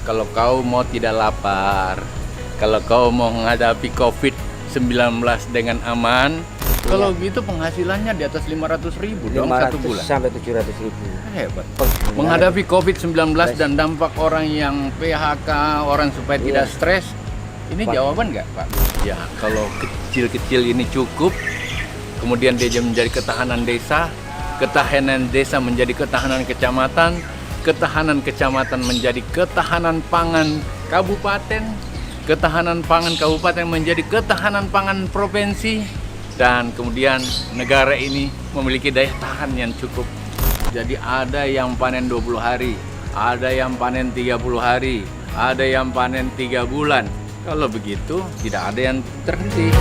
Kalau kau mau tidak lapar, kalau kau mau menghadapi COVID-19 dengan aman, kalau gitu penghasilannya di atas 500.000 dong satu 500 bulan. sampai 700.000. Hebat. Menghadapi COVID-19 dan dampak orang yang PHK, orang supaya tidak stres, ini jawaban nggak Pak? Ya, kalau kecil-kecil ini cukup, kemudian dia menjadi ketahanan desa menjadi ketahanan kecamatan menjadi ketahanan pangan kabupaten, ketahanan pangan kabupaten menjadi ketahanan pangan provinsi, dan kemudian negara ini memiliki daya tahan yang cukup. Jadi ada yang panen 20 hari, ada yang panen 30 hari, ada yang panen 3 bulan. Kalau begitu tidak ada yang terhenti.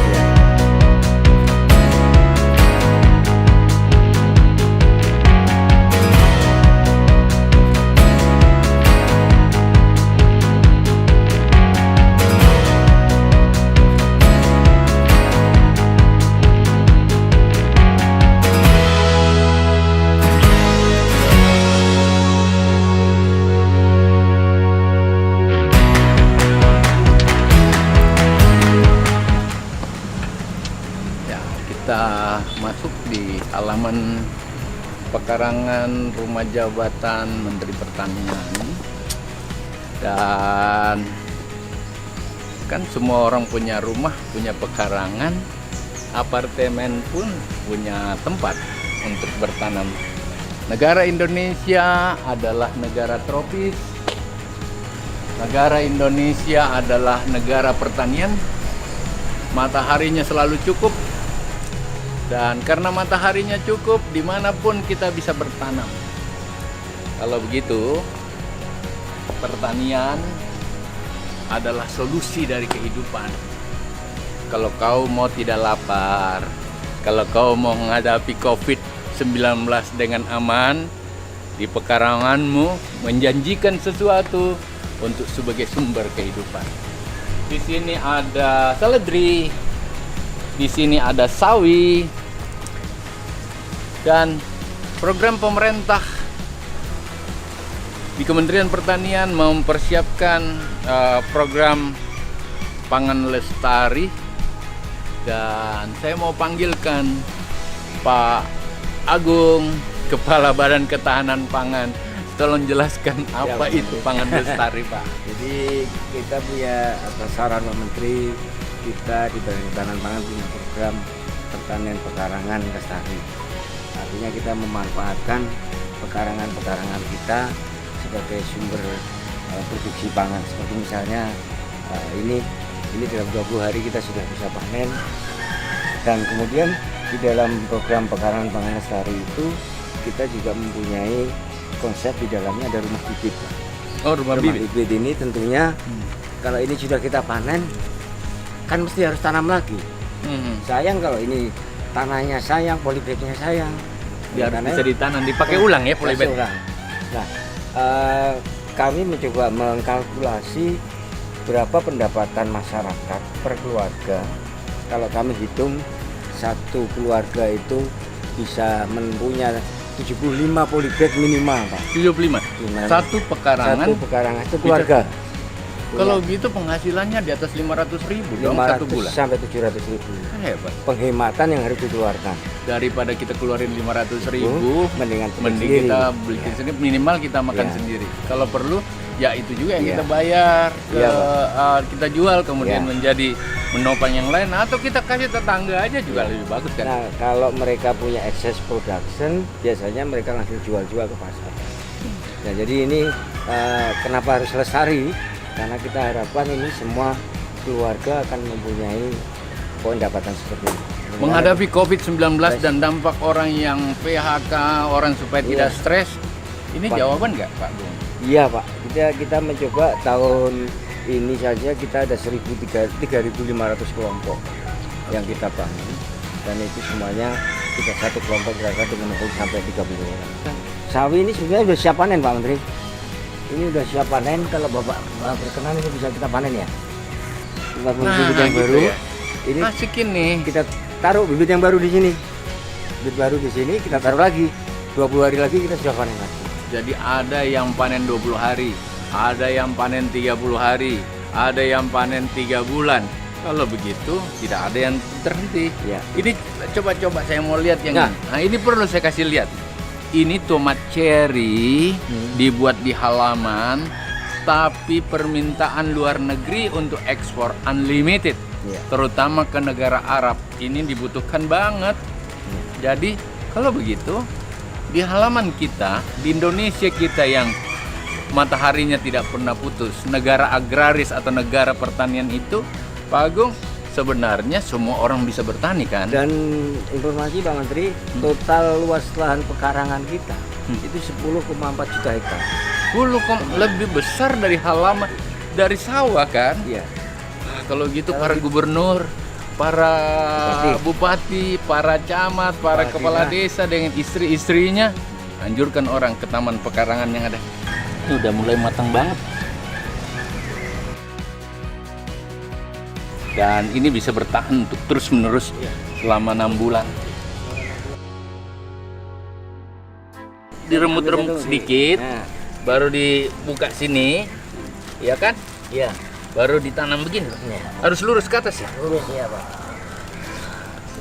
Kita masuk di halaman pekarangan rumah jabatan Menteri Pertanian, dan kan semua orang punya rumah, punya pekarangan, apartemen pun punya tempat untuk bertanam. Negara Indonesia adalah negara tropis, negara Indonesia adalah negara pertanian, mataharinya selalu cukup. Dan karena mataharinya cukup, dimanapun kita bisa bertanam. Kalau begitu, pertanian adalah solusi dari kehidupan. Kalau kau mau tidak lapar, kalau kau mau menghadapi COVID-19 dengan aman, di pekaranganmu menjanjikan sesuatu untuk sebagai sumber kehidupan. Di sini ada seledri, di sini ada sawi, dan program pemerintah di Kementerian Pertanian mempersiapkan program pangan lestari, dan saya mau panggilkan Pak Agung, Kepala Badan Ketahanan Pangan. Tolong jelaskan apa itu pangan lestari, Pak. Jadi kita punya saran Pak Menteri, kita di Badan Ketahanan Pangan punya program pertanian pekarangan lestari. Artinya kita memanfaatkan pekarangan-pekarangan kita sebagai sumber produksi pangan. Seperti misalnya ini dalam 20 hari kita sudah bisa panen. Dan kemudian di dalam program pekarangan pangan lestari itu kita juga mempunyai konsep di dalamnya ada rumah bibit. Oh, rumah bibit ini tentunya kalau ini sudah kita panen kan mesti harus tanam lagi. Sayang kalau ini tanahnya sayang, polybagnya sayang. Biar bisa ditanam, dipakai ulang ya polybag. Nah, kami mencoba mengkalkulasi berapa pendapatan masyarakat per keluarga. Kalau kami hitung satu keluarga itu bisa mempunyai 75 polybag minimal, Pak. 75. Satu pekarangan. Satu pekarangan itu keluarga. Kalau gitu penghasilannya di atas 500.000 dong satu bulan. Sampai 700.000. Hebat. Penghematan yang harus dikeluarkan. Daripada kita keluarin 500.000, mending kita beli sendiri, minimal kita makan sendiri. Kalau perlu ya itu juga yang kita bayar, kita jual kemudian menjadi menopang yang lain, atau kita kasih tetangga aja juga lebih bagus kan. Nah, kalau mereka punya excess production, biasanya mereka langsung jual-jual ke pasar. Nah, jadi ini kenapa harus lestari? Karena kita harapkan ini semua keluarga akan mempunyai pendapatan seperti ini. Menghadapi COVID-19 dan dampak orang yang PHK, orang supaya tidak stres, ini jawaban nggak Pak Bung? Iya Pak, kita mencoba tahun ini saja kita ada 3.500 kelompok yang kita bangun, dan itu semuanya kita satu kelompok kira-kira dengan sampai 30 orang. Sawi ini sebenarnya sudah siap panen Pak Menteri. Ini udah siap panen, kalau Bapak berkenan ini bisa kita panen ya. Kita punya bibit yang baru. Ya. Ini asikin nih. Kita taruh bibit yang baru di sini. Bibit baru di sini kita taruh lagi. 20 hari lagi kita sudah panen lagi. Jadi ada yang panen 20 hari, ada yang panen 30 hari, ada yang panen 3 bulan. Kalau begitu tidak ada yang terhenti. Ya. Ini coba saya mau lihat yang Nah. ini. Nah, ini perlu saya kasih lihat. Ini tomat cherry dibuat di halaman, tapi permintaan luar negeri untuk ekspor unlimited, Ya. terutama ke negara Arab. Ini dibutuhkan banget. Jadi kalau begitu di halaman kita, di Indonesia kita yang mataharinya tidak pernah putus, negara agraris atau negara pertanian itu, Pak Agung, sebenarnya semua orang bisa bertani kan? Dan informasi Pak Menteri, total luas lahan pekarangan kita itu 10,4 juta hektar. Lebih besar dari halaman, dari sawah kan? Iya. Kalau gitu para gubernur, para bupati, para camat, para kepala desa dengan istri-istrinya anjurkan orang ke taman pekarangan yang ada. Ini udah mulai matang banget. Dan ini bisa bertahan untuk terus-menerus selama 6 bulan. Diremut-remut sedikit, Nah, baru dibuka sini, ya kan? iya. Baru ditanam begini. Iya. Harus lurus ke atas ya. Lurus ya, Pak.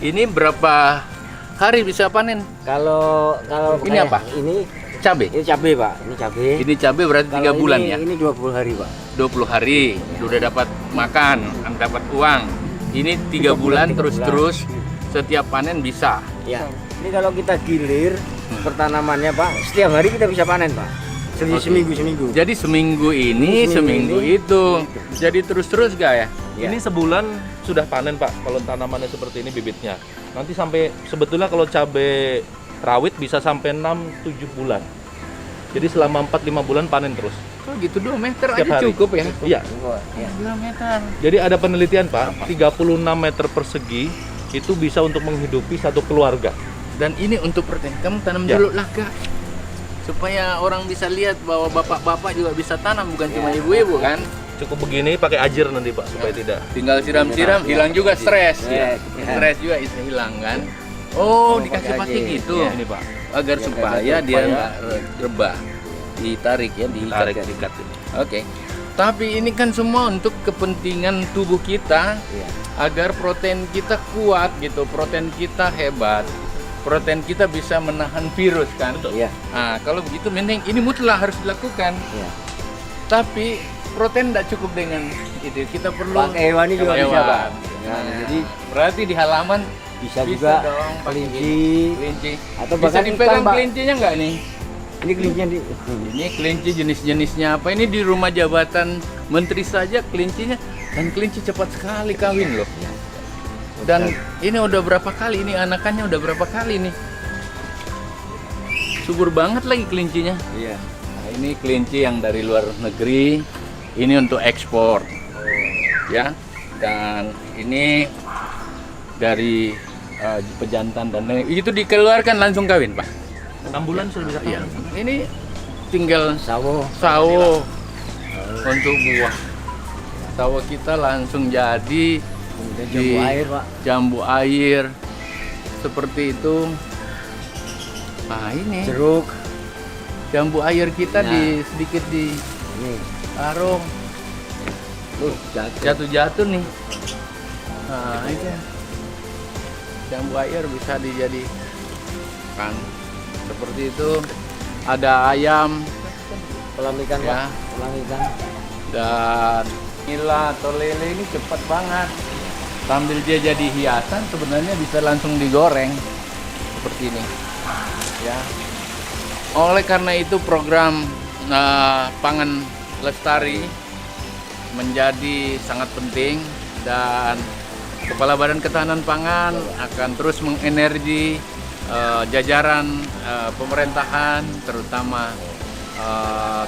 Ini berapa hari bisa panen? Kalau Ini kayak apa? Ini Cabai. cabai, Pak. Ini cabai. Ini cabai berarti 3 Kalau bulan ini, ya? Ini 20 hari, Pak. 20 hari sudah dapat makan, dapat uang. Ini 3 bulan 3 terus-terus setiap panen bisa. Ya. Ini kalau kita gilir pertanamannya, Pak, setiap hari kita bisa panen, Pak. Seminggu. Jadi seminggu ini, seminggu itu. Jadi terus-terus gak ya? Ya. Ini sebulan sudah panen Pak, kalau tanamannya seperti ini bibitnya. Nanti sampai, sebetulnya kalau cabai rawit bisa sampai 6-7 bulan. Jadi selama 4-5 bulan panen terus. Oh gitu 2 meter Setiap aja hari. cukup ya? Iya. Ya. 2 meter. Jadi ada penelitian Pak, 36 meter persegi itu bisa untuk menghidupi satu keluarga. Dan ini untuk protein. Kamu tanam Ya. dulu lah Kak. Supaya orang bisa lihat bahwa bapak-bapak juga bisa tanam, bukan cuma ibu-ibu kan? Cukup begini pakai ajir nanti Pak, supaya tidak. Tinggal siram-siram, hilang juga stres. Ya. Stres juga bisa hilang kan? Oh, dikasih pakai pakai aja. gitu. Ya, ini Pak. Agar Ya, supaya supaya- dia nggak rebah. Ditarik ya, Tarik diikat. diikat ini. Oke. Tapi ini kan semua untuk kepentingan tubuh kita Ya. agar protein kita kuat gitu, protein kita hebat. Protein kita bisa menahan virus kan? Iya. Nah, kalau begitu mending ini mutlak harus dilakukan. Ya. Tapi protein tidak cukup dengan itu. Kita perlu Pakai hewani juga hewan. bisa, Pak. Nah, Jadi berarti di halaman bisa juga dong pakai kelinci. kelinci. Atau Bisa bahkan dipegang ikan, Pak. kelincinya nggak nih? Ini kelincinya di Ini kelinci jenis-jenisnya apa? Ini di rumah jabatan menteri saja kelincinya, dan kelinci cepat sekali kawin loh. Dan ini udah berapa kali? Ini anakannya udah berapa kali nih? Subur banget lagi kelincinya. Iya. Nah, ini kelinci yang dari luar negeri. Ini untuk ekspor, ya. Dan ini dari pejantan dan itu dikeluarkan langsung kawin, Pak. 6 bulan sudah bisa Ya. panen. Ini tinggal Sawo. sawo untuk buah. Sawo kita langsung jadi Kemudian di jambu air, Pak. jambu air seperti itu. Nah ini Jeruk. jambu air kita Nah. sedikit Ini. ditaruh, Tuh, jatuh. jatuh-jatuh nih. Nah itu jambu air bisa dijadikan seperti itu. Ada ayam Kolam ikan, ya. Pak. Kolam ikan. Dan nila atau lele ini cepat banget. Sambil dia jadi hiasan, sebenarnya bisa langsung digoreng seperti ini. Ya. Oleh karena itu program pangan lestari menjadi sangat penting, dan Kepala Badan Ketahanan Pangan akan terus mengenergi jajaran pemerintahan, terutama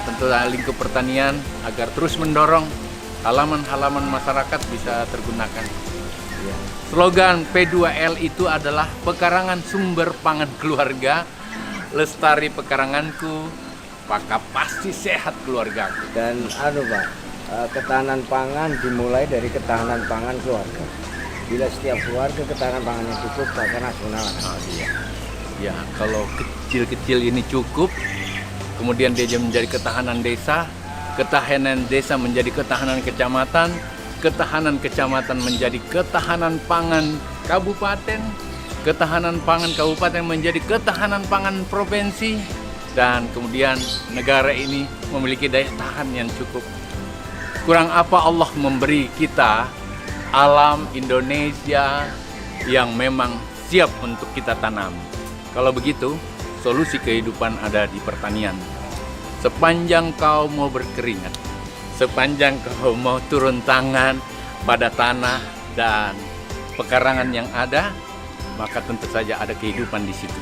tentu lingkup pertanian, agar terus mendorong halaman-halaman masyarakat bisa tergunakan. Slogan P2L itu adalah pekarangan sumber pangan keluarga, lestari pekaranganku, maka pasti sehat keluargaku. Dan Pak, ketahanan pangan dimulai dari ketahanan pangan keluarga. Bila setiap keluarga ketahanan pangannya cukup, maka nasional. Ya, kalau kecil-kecil ini cukup, kemudian dia menjadi ketahanan desa, ketahanan desa menjadi ketahanan kecamatan menjadi ketahanan pangan kabupaten, ketahanan pangan kabupaten menjadi ketahanan pangan provinsi, dan kemudian negara ini memiliki daya tahan yang cukup. Kurang apa Allah memberi kita alam Indonesia yang memang siap untuk kita tanam. Kalau begitu, solusi kehidupan ada di pertanian. Sepanjang kau mau berkeringat, sepanjang kau mau turun tangan pada tanah dan pekarangan yang ada, maka tentu saja ada kehidupan di situ.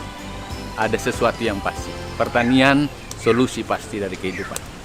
Ada sesuatu yang pasti. Pertanian solusi pasti dari kehidupan.